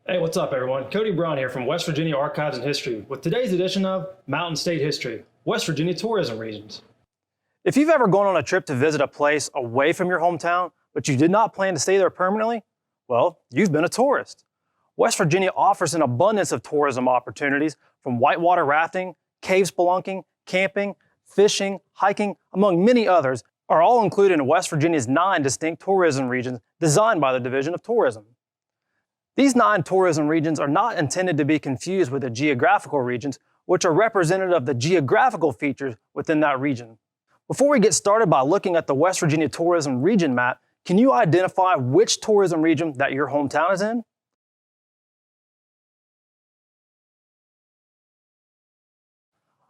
Hey, what's up, everyone? Cody Braun here from West Virginia Archives and History with today's edition of Mountain State History, West Virginia Tourism Regions. If you've ever gone on a trip to visit a place away from your hometown, but you did not plan to stay there permanently, well, you've been a tourist. West Virginia offers an abundance of tourism opportunities from whitewater rafting, cave spelunking, camping, fishing, hiking, among many others, are all included in West Virginia's 9 distinct tourism regions designed by the Division of Tourism. These 9 tourism regions are not intended to be confused with the geographical regions, which are representative of the geographical features within that region. Before we get started by looking at the West Virginia tourism region map, can you identify which tourism region that your hometown is in?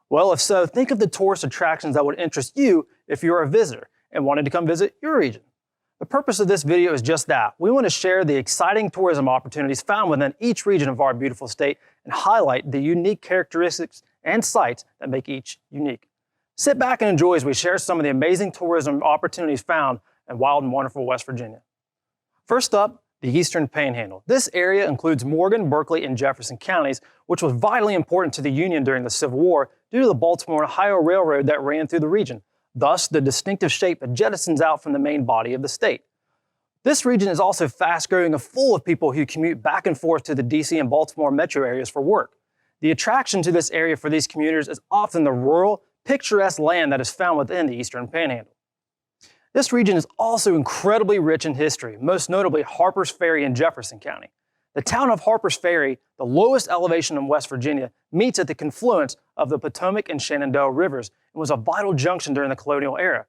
Well, if so, think of the tourist attractions that would interest you if you're a visitor and wanted to come visit your region. The purpose of this video is just that. We want to share the exciting tourism opportunities found within each region of our beautiful state and highlight the unique characteristics and sites that make each unique. Sit back and enjoy as we share some of the amazing tourism opportunities found in wild and wonderful West Virginia. First up, the Eastern Panhandle. This area includes Morgan, Berkeley, and Jefferson counties, which was vitally important to the Union during the Civil War due to the Baltimore and Ohio Railroad that ran through the region, thus the distinctive shape that jettisons out from the main body of the state. This region is also fast-growing and full of people who commute back and forth to the DC and Baltimore metro areas for work. The attraction to this area for these commuters is often the rural, picturesque land that is found within the Eastern Panhandle. This region is also incredibly rich in history, most notably Harpers Ferry in Jefferson County. The town of Harpers Ferry, the lowest elevation in West Virginia, meets at the confluence of the Potomac and Shenandoah rivers and was a vital junction during the colonial era.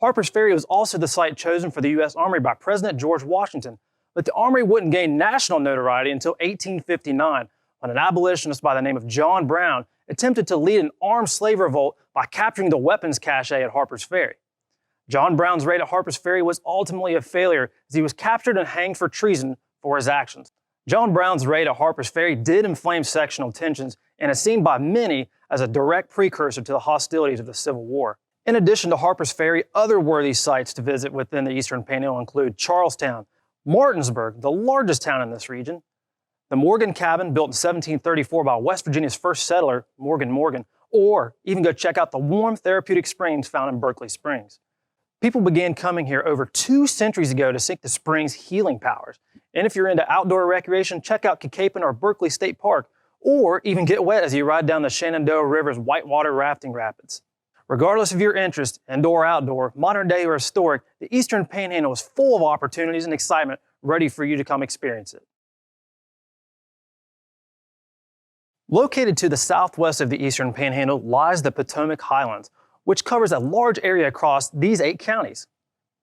Harpers Ferry was also the site chosen for the U.S. Army by President George Washington, but the Army wouldn't gain national notoriety until 1859, when an abolitionist by the name of John Brown attempted to lead an armed slave revolt by capturing the weapons cache at Harpers Ferry. John Brown's raid at Harpers Ferry was ultimately a failure as he was captured and hanged for treason for his actions. John Brown's raid at Harpers Ferry did inflame sectional tensions and is seen by many as a direct precursor to the hostilities of the Civil War. In addition to Harpers Ferry, other worthy sites to visit within the Eastern Panhandle include Charlestown, Martinsburg, the largest town in this region, the Morgan Cabin built in 1734 by West Virginia's first settler, Morgan, or even go check out the warm therapeutic springs found in Berkeley Springs. People began coming here over 2 centuries ago to seek the springs' healing powers. And if you're into outdoor recreation, check out Kekapin or Berkeley State Park, or even get wet as you ride down the Shenandoah River's whitewater rafting rapids. Regardless of your interest, indoor or outdoor, modern day or historic, the Eastern Panhandle is full of opportunities and excitement ready for you to come experience it. Located to the southwest of the Eastern Panhandle lies the Potomac Highlands, which covers a large area across these 8 counties: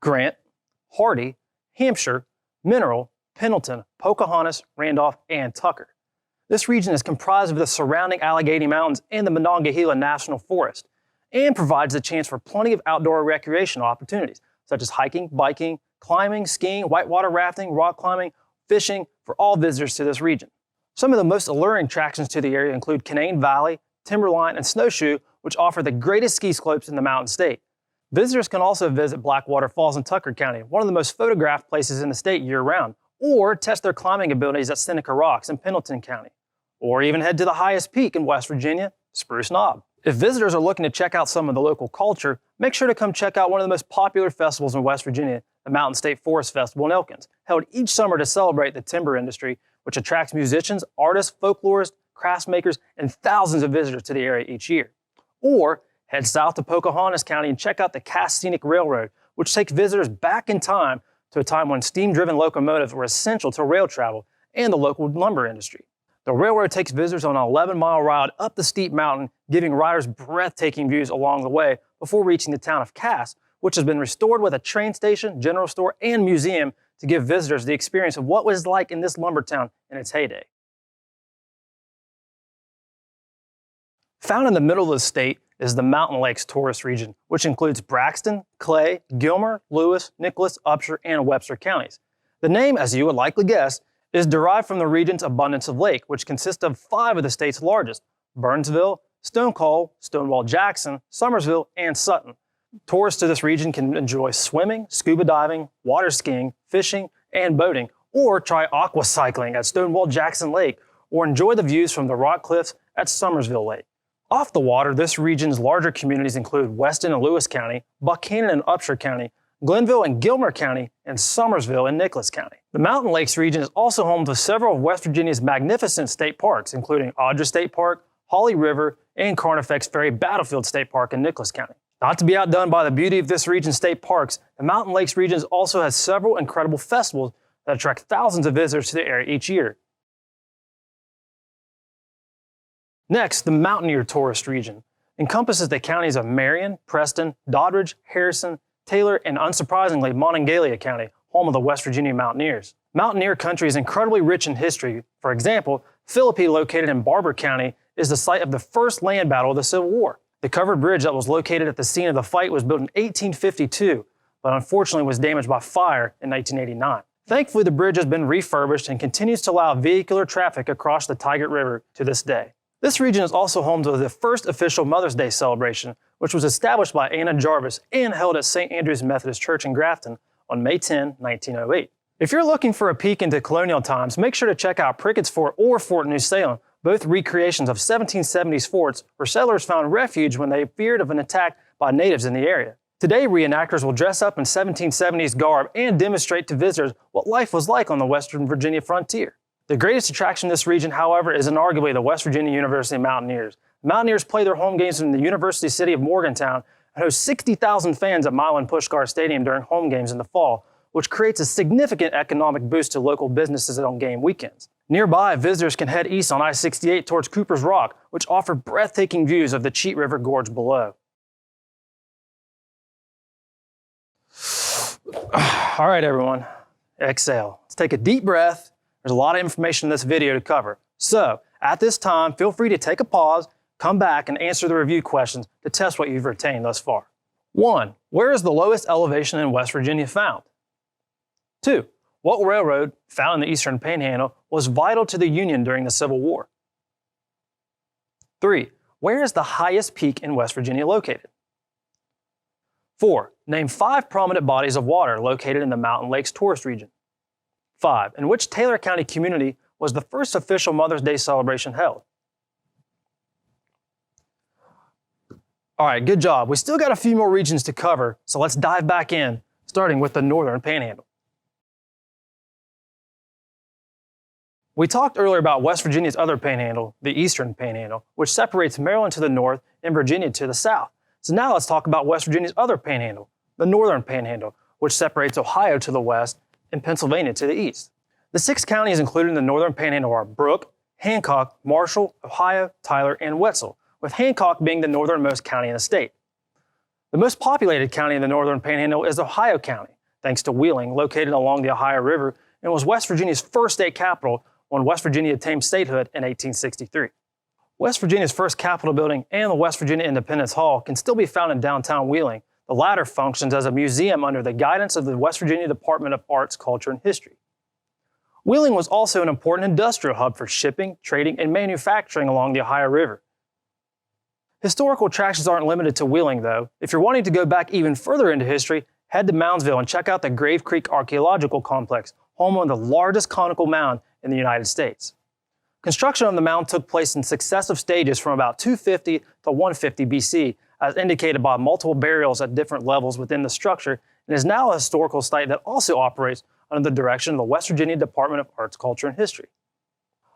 Grant, Hardy, Hampshire, Mineral, Pendleton, Pocahontas, Randolph, and Tucker. This region is comprised of the surrounding Allegheny Mountains and the Monongahela National Forest, and provides a chance for plenty of outdoor recreational opportunities, such as hiking, biking, climbing, skiing, whitewater rafting, rock climbing, fishing, for all visitors to this region. Some of the most alluring attractions to the area include Canaan Valley, Timberline, and Snowshoe, which offer the greatest ski slopes in the Mountain State. Visitors can also visit Blackwater Falls in Tucker County, one of the most photographed places in the state year-round, or test their climbing abilities at Seneca Rocks in Pendleton County, or even head to the highest peak in West Virginia, Spruce Knob. If visitors are looking to check out some of the local culture, make sure to come check out one of the most popular festivals in West Virginia, the Mountain State Forest Festival in Elkins, held each summer to celebrate the timber industry, which attracts musicians, artists, folklorists, craftsmakers, and thousands of visitors to the area each year. Or head south to Pocahontas County and check out the Cass Scenic Railroad, which takes visitors back in time to a time when steam-driven locomotives were essential to rail travel and the local lumber industry. The railroad takes visitors on an 11-mile ride up the steep mountain, giving riders breathtaking views along the way before reaching the town of Cass, which has been restored with a train station, general store, and museum to give visitors the experience of what was like in this lumber town in its heyday. Found in the middle of the state is the Mountain Lakes tourist region, which includes Braxton, Clay, Gilmer, Lewis, Nicholas, Upshur, and Webster counties. The name, as you would likely guess, is derived from the region's abundance of lake, which consists of 5 of the state's largest: Burnsville, Stonewall Jackson, Summersville, and Sutton. Tourists to this region can enjoy swimming, scuba diving, water skiing, fishing, and boating, or try aqua cycling at Stonewall Jackson Lake, or enjoy the views from the rock cliffs at Summersville Lake. Off the water, this region's larger communities include Weston and Lewis County, Buchanan and Upshur County, Glenville and Gilmer County, and Somersville and Nicholas County. The Mountain Lakes region is also home to several of West Virginia's magnificent state parks, including Audra State Park, Holly River, and Carnifex Ferry Battlefield State Park in Nicholas County. Not to be outdone by the beauty of this region's state parks, the Mountain Lakes region also has several incredible festivals that attract thousands of visitors to the area each year. Next, the Mountaineer tourist region encompasses the counties of Marion, Preston, Doddridge, Harrison, Taylor, and unsurprisingly, Monongalia County, home of the West Virginia Mountaineers. Mountaineer Country is incredibly rich in history. For example, Philippi, located in Barber County, is the site of the first land battle of the Civil War. The covered bridge that was located at the scene of the fight was built in 1852, but unfortunately was damaged by fire in 1989. Thankfully, the bridge has been refurbished and continues to allow vehicular traffic across the Tigard River to this day. This region is also home to the first official Mother's Day celebration, which was established by Anna Jarvis and held at St. Andrew's Methodist Church in Grafton on May 10, 1908. If you're looking for a peek into colonial times, make sure to check out Prickett's Fort or Fort New Salem, both recreations of 1770s forts where settlers found refuge when they feared of an attack by natives in the area. Today, reenactors will dress up in 1770s garb and demonstrate to visitors what life was like on the Western Virginia frontier. The greatest attraction in this region, however, is inarguably the West Virginia University Mountaineers. The Mountaineers play their home games in the University City of Morgantown and host 60,000 fans at Milan Pushkar Stadium during home games in the fall, which creates a significant economic boost to local businesses on game weekends. Nearby, visitors can head east on I-68 towards Cooper's Rock, which offer breathtaking views of the Cheat River Gorge below. All right, everyone, exhale. Let's take a deep breath. There's a lot of information in this video to cover. So, at this time, feel free to take a pause, come back, and answer the review questions to test what you've retained thus far. 1. Where is the lowest elevation in West Virginia found? 2. What railroad, found in the Eastern Panhandle, was vital to the Union during the Civil War? 3. Where is the highest peak in West Virginia located? 4. Name 5 prominent bodies of water located in the Mountain Lakes tourist region. 5. In which Taylor County community was the first official Mother's Day celebration held? All right, good job. We still got a few more regions to cover, so let's dive back in, starting with the Northern Panhandle. We talked earlier about West Virginia's other panhandle, the Eastern Panhandle, which separates Maryland to the north and Virginia to the south. So now let's talk about West Virginia's other panhandle, the Northern Panhandle, which separates Ohio to the west and Pennsylvania to the east. The 6 counties included in the Northern Panhandle are Brooke, Hancock, Marshall, Ohio, Tyler, and Wetzel, with Hancock being the northernmost county in the state. The most populated county in the Northern Panhandle is Ohio County, thanks to Wheeling, located along the Ohio River, and was West Virginia's first state capital when West Virginia attained statehood in 1863. West Virginia's first Capitol building and the West Virginia Independence Hall can still be found in downtown Wheeling. The latter functions as a museum under the guidance of the West Virginia Department of Arts, Culture, and History. Wheeling was also an important industrial hub for shipping, trading, and manufacturing along the Ohio River. Historical attractions aren't limited to Wheeling, though. If you're wanting to go back even further into history, head to Moundsville and check out the Grave Creek Archaeological Complex, home of the largest conical mound in the United States. Construction on the mound took place in successive stages from about 250 to 150 BC, as indicated by multiple burials at different levels within the structure, and is now a historical site that also operates under the direction of the West Virginia Department of Arts, Culture, and History.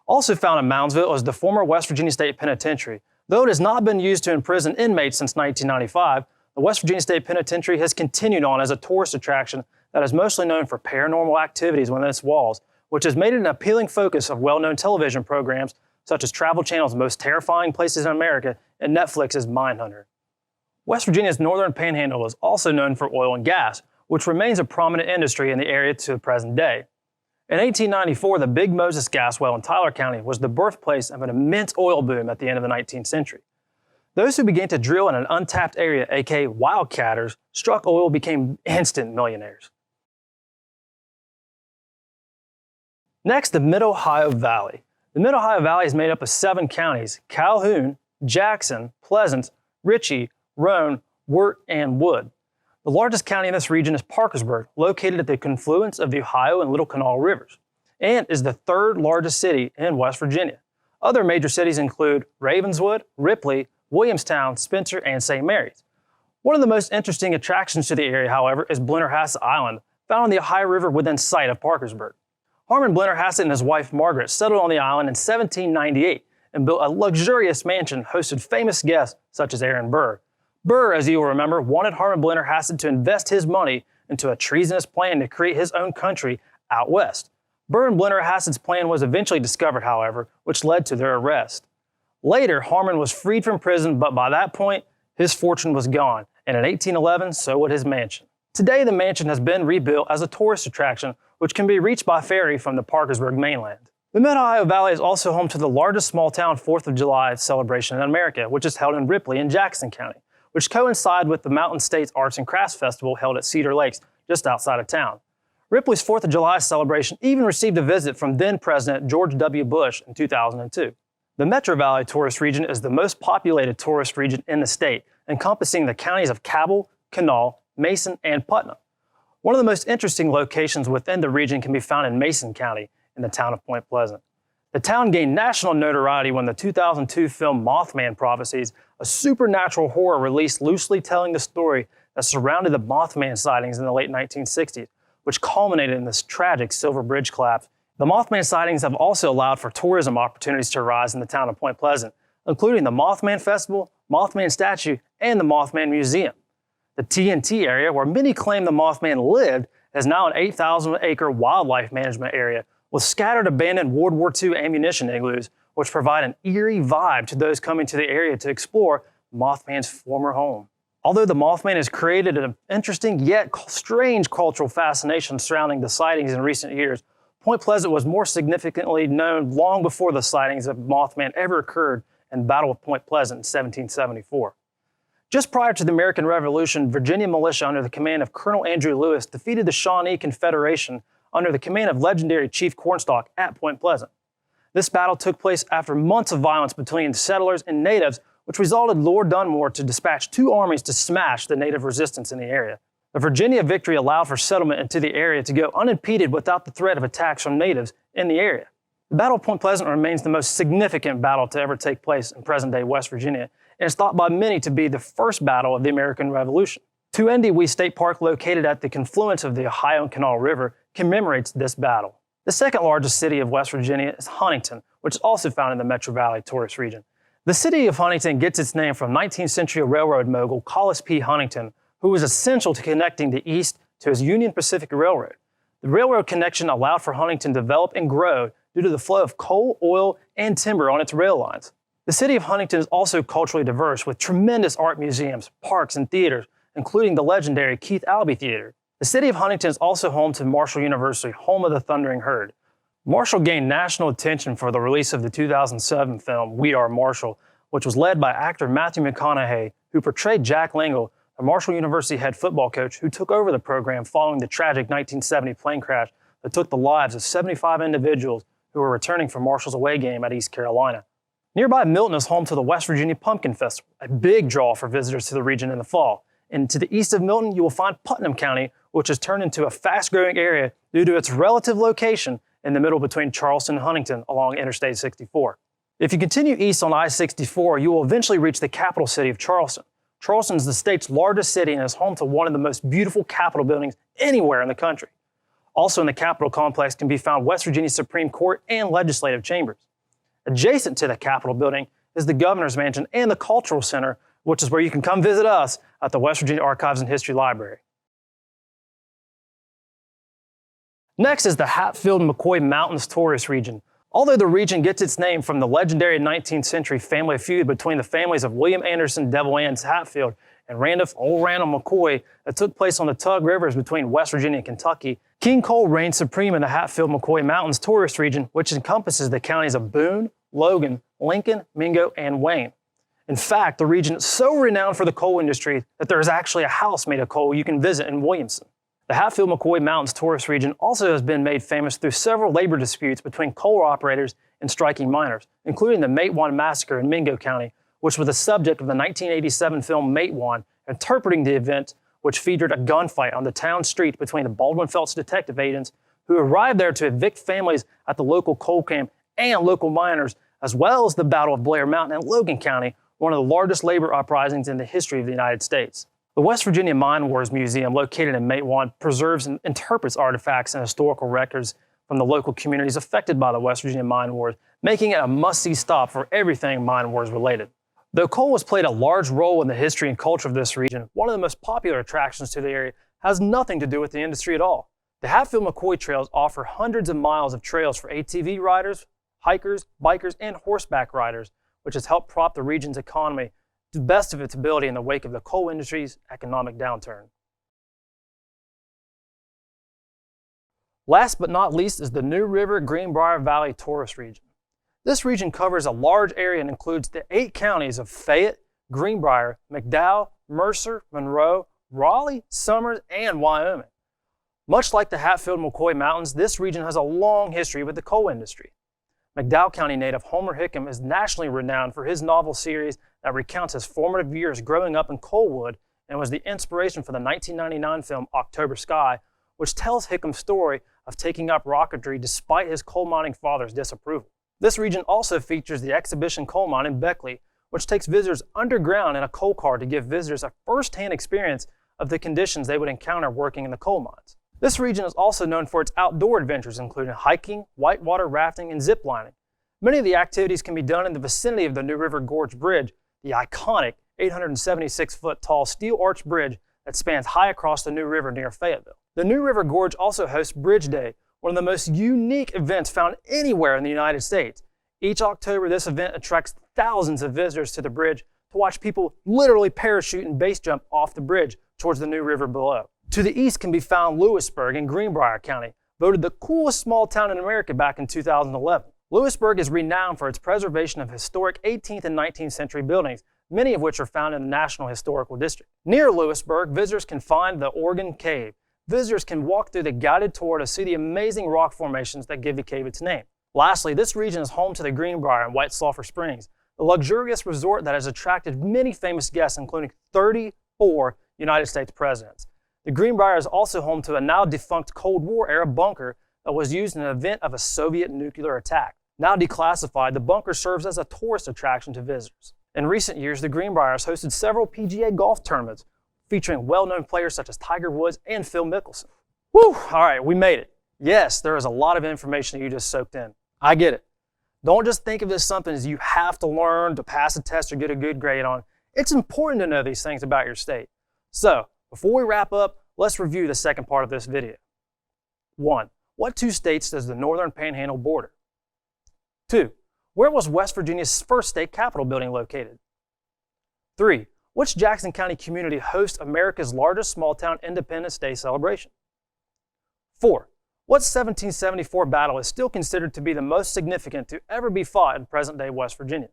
Also found in Moundsville is the former West Virginia State Penitentiary. Though it has not been used to imprison inmates since 1995, the West Virginia State Penitentiary has continued on as a tourist attraction that is mostly known for paranormal activities within its walls, which has made it an appealing focus of well-known television programs such as Travel Channel's Most Terrifying Places in America and Netflix's Mindhunter. West Virginia's Northern Panhandle is also known for oil and gas, which remains a prominent industry in the area to the present day. In 1894, the Big Moses gas well in Tyler County was the birthplace of an immense oil boom at the end of the 19th century. Those who began to drill in an untapped area, aka wildcatters, struck oil became instant millionaires. Next, the MidOhio Valley. The MidOhio Valley is made up of 7 counties: Calhoun, Jackson, Pleasant, Ritchie, Roane, Wirt, and Wood. The largest county in this region is Parkersburg, located at the confluence of the Ohio and Little Canal rivers. and is the third largest city in West Virginia. Other major cities include Ravenswood, Ripley, Williamstown, Spencer, and St. Mary's. One of the most interesting attractions to the area, however, is Blennerhassett Island, found on the Ohio River within sight of Parkersburg. Harmon Blennerhassett and his wife Margaret settled on the island in 1798 and built a luxurious mansion hosted famous guests such as Aaron Burr. Burr, as you will remember, wanted Harmon Blennerhassett to invest his money into a treasonous plan to create his own country out west. Burr and Blennerhassett's plan was eventually discovered, however, which led to their arrest. Later, Harmon was freed from prison, but by that point, his fortune was gone, and in 1811, so would his mansion. Today, the mansion has been rebuilt as a tourist attraction, which can be reached by ferry from the Parkersburg mainland. The MidOhio Valley is also home to the largest small-town 4th of July celebration in America, which is held in Ripley in Jackson County, which coincide with the Mountain States Arts and Crafts Festival held at Cedar Lakes, just outside of town. Ripley's 4th of July celebration even received a visit from then-President George W. Bush in 2002. The Metro Valley tourist region is the most populated tourist region in the state, encompassing the counties of Cabell, Kanawha, Mason, and Putnam. One of the most interesting locations within the region can be found in Mason County in the town of Point Pleasant. The town gained national notoriety when the 2002 film Mothman Prophecies, a supernatural horror released loosely telling the story that surrounded the Mothman sightings in the late 1960s, which culminated in this tragic Silver Bridge collapse. The Mothman sightings have also allowed for tourism opportunities to arise in the town of Point Pleasant, including the Mothman Festival, Mothman Statue, and the Mothman Museum. The TNT area, where many claim the Mothman lived, is now an 8,000-acre wildlife management area with scattered abandoned World War II ammunition igloos, which provide an eerie vibe to those coming to the area to explore Mothman's former home. Although the Mothman has created an interesting yet strange cultural fascination surrounding the sightings in recent years, Point Pleasant was more significantly known long before the sightings of Mothman ever occurred in the Battle of Point Pleasant in 1774. Just prior to the American Revolution, Virginia militia under the command of Colonel Andrew Lewis defeated the Shawnee Confederation under the command of legendary Chief Cornstalk at Point Pleasant. This battle took place after months of violence between settlers and natives, which resulted Lord Dunmore to dispatch 2 armies to smash the native resistance in the area. The Virginia victory allowed for settlement into the area to go unimpeded without the threat of attacks from natives in the area. The Battle of Point Pleasant remains the most significant battle to ever take place in present-day West Virginia, and is thought by many to be the first battle of the American Revolution. Tuendewee State Park, located at the confluence of the Ohio and Kanawha River, commemorates this battle. The second largest city of West Virginia is Huntington, which is also found in the Metro Valley tourist region. The city of Huntington gets its name from 19th century railroad mogul Collis P. Huntington, who was essential to connecting the East to his Union Pacific Railroad. The railroad connection allowed for Huntington to develop and grow due to the flow of coal, oil, and timber on its rail lines. The city of Huntington is also culturally diverse, with tremendous art museums, parks, and theaters, including the legendary Keith Albee Theater. The city of Huntington is also home to Marshall University, home of the Thundering Herd. Marshall gained national attention for the release of the 2007 film We Are Marshall, which was led by actor Matthew McConaughey, who portrayed Jack Lingle, the Marshall University head football coach who took over the program following the tragic 1970 plane crash that took the lives of 75 individuals who were returning from Marshall's away game at East Carolina. Nearby Milton is home to the West Virginia Pumpkin Festival, a big draw for visitors to the region in the fall. And to the east of Milton, you will find Putnam County, which has turned into a fast-growing area due to its relative location in the middle between Charleston and Huntington along Interstate 64. If you continue east on I-64, you will eventually reach the capital city of Charleston. Charleston is the state's largest city and is home to one of the most beautiful Capitol buildings anywhere in the country. Also in the Capitol complex can be found West Virginia Supreme Court and legislative chambers. Adjacent to the Capitol building is the Governor's Mansion and the Cultural Center, which is where you can come visit us at the West Virginia Archives and History Library. Next is the Hatfield and McCoy Mountains tourist region. Although the region gets its name from the legendary 19th century family feud between the families of William Anderson Devil Anse Hatfield and Randolph Old Randall McCoy that took place on the Tug Rivers between West Virginia and Kentucky, King Cole reigned supreme in the Hatfield-McCoy Mountains tourist region, which encompasses the counties of Boone, Logan, Lincoln, Mingo, and Wayne. In fact, the region is so renowned for the coal industry that there is actually a house made of coal you can visit in Williamson. The Hatfield-McCoy Mountains tourist region also has been made famous through several labor disputes between coal operators and striking miners, including the Matewan Massacre in Mingo County, which was the subject of the 1987 film Matewan, interpreting the event, which featured a gunfight on the town street between the Baldwin Felts detective agents who arrived there to evict families at the local coal camp and local miners, as well as the Battle of Blair Mountain in Logan County, one of the largest labor uprisings in the history of the United States. The West Virginia Mine Wars Museum, located in Matewan, preserves and interprets artifacts and historical records from the local communities affected by the West Virginia Mine Wars, making it a must-see stop for everything Mine Wars related. Though coal has played a large role in the history and culture of this region, one of the most popular attractions to the area has nothing to do with the industry at all. The Hatfield-McCoy trails offer hundreds of miles of trails for ATV riders, hikers, bikers, and horseback riders, which has helped prop the region's economy to the best of its ability in the wake of the coal industry's economic downturn. Last but not least is the New River Greenbrier Valley tourist region. This region covers a large area and includes the 8 counties of Fayette, Greenbrier, McDowell, Mercer, Monroe, Raleigh, Summers, and Wyoming. Much like the Hatfield-McCoy Mountains, this region has a long history with the coal industry. McDowell County native Homer Hickam is nationally renowned for his novel series that recounts his formative years growing up in Coalwood and was the inspiration for the 1999 film October Sky, which tells Hickam's story of taking up rocketry despite his coal mining father's disapproval. This region also features the Exhibition Coal Mine in Beckley, which takes visitors underground in a coal car to give visitors a first-hand experience of the conditions they would encounter working in the coal mines. This region is also known for its outdoor adventures, including hiking, whitewater rafting, and zip lining. Many of the activities can be done in the vicinity of the New River Gorge Bridge, the iconic 876-foot tall steel arch bridge that spans high across the New River near Fayetteville. The New River Gorge also hosts Bridge Day, one of the most unique events found anywhere in the United States. Each October, this event attracts thousands of visitors to the bridge to watch people literally parachute and base jump off the bridge towards the New River below. To the east can be found Lewisburg in Greenbrier County, voted the coolest small town in America back in 2011. Lewisburg is renowned for its preservation of historic 18th and 19th century buildings, many of which are found in the National Historical District. Near Lewisburg, visitors can find the Organ Cave. Visitors can walk through the guided tour to see the amazing rock formations that give the cave its name. Lastly, this region is home to the Greenbrier and White Sulphur Springs, a luxurious resort that has attracted many famous guests, including 34 United States presidents. The Greenbrier is also home to a now defunct Cold War-era bunker that was used in the event of a Soviet nuclear attack. Now declassified, the bunker serves as a tourist attraction to visitors. In recent years, the Greenbrier has hosted several PGA golf tournaments, featuring well-known players such as Tiger Woods and Phil Mickelson. Whew, all right, we made it. Yes, there is a lot of information that you just soaked in. I get it. Don't just think of this as something as you have to learn to pass a test or get a good grade on. It's important to know these things about your state. So, before we wrap up, let's review the second part of this video. 1. What 2 states does the Northern Panhandle border? 2. Where was West Virginia's first state capitol building located? 3. Which Jackson County community hosts America's largest small-town Independence Day celebration? 4. What 1774 battle is still considered to be the most significant to ever be fought in present-day West Virginia?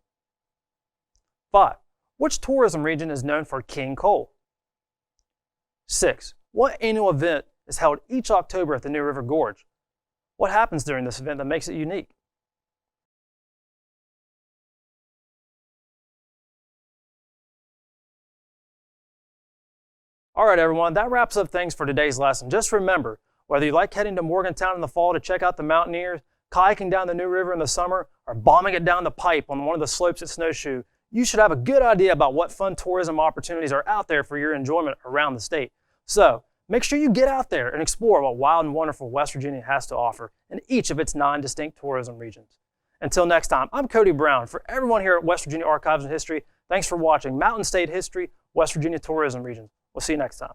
5. Which tourism region is known for king coal? 6. What annual event is held each October at the New River Gorge? What happens during this event that makes it unique? All right, everyone, that wraps up things for today's lesson. Just remember, whether you like heading to Morgantown in the fall to check out the Mountaineers, kayaking down the New River in the summer, or bombing it down the pipe on one of the slopes at Snowshoe, you should have a good idea about what fun tourism opportunities are out there for your enjoyment around the state. So, make sure you get out there and explore what wild and wonderful West Virginia has to offer in each of its 9 distinct tourism regions. Until next time, I'm Cody Brown. For everyone here at West Virginia Archives and History, thanks for watching Mountain State History, West Virginia Tourism Regions. We'll see you next time.